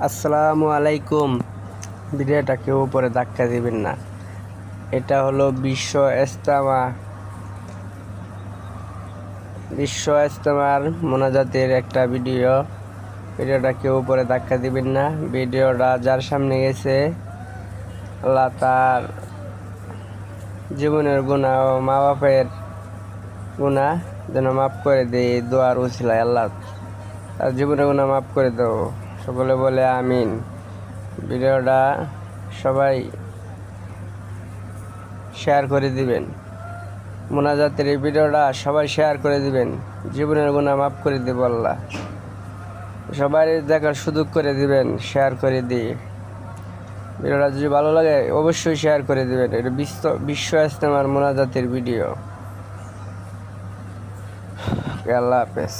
আসসালামু আলাইকুম। ভিডিওটা কেউ উপরে ধাক্কা দিবেন না। এটা হলো বিশ্ব ইজতেমার মোনাজাতের একটা ভিডিওটা কেউ উপরে ধাক্কা দিবেন না। ভিডিওটা যার সামনে গেছে আল্লাহ তার জীবনের গুনাহ ও মা বাপের গুনাহ যেন মাফ করে দেয়। দোয়ার উছিলায় আল্লাহ তার জীবনের গুনাহ মাফ করে দাও। সকলে বলে আমিন। ভিডিওটা সবাই শেয়ার করে দিবেন। মোনাজাতের এই ভিডিওটা সবাই শেয়ার করে দিবেন। জীবনের গুনাহ মাফ করে দেব আল্লাহ। সবাই দেখার সুযোগ করে দিবেন, শেয়ার করে দিয়ে। ভিডিওটা যদি ভালো লাগে অবশ্যই শেয়ার করে দিবেন। এটা বিশ্ব ইজতেমার মোনাজাতের ভিডিও। আল্লাহ হাফেজ।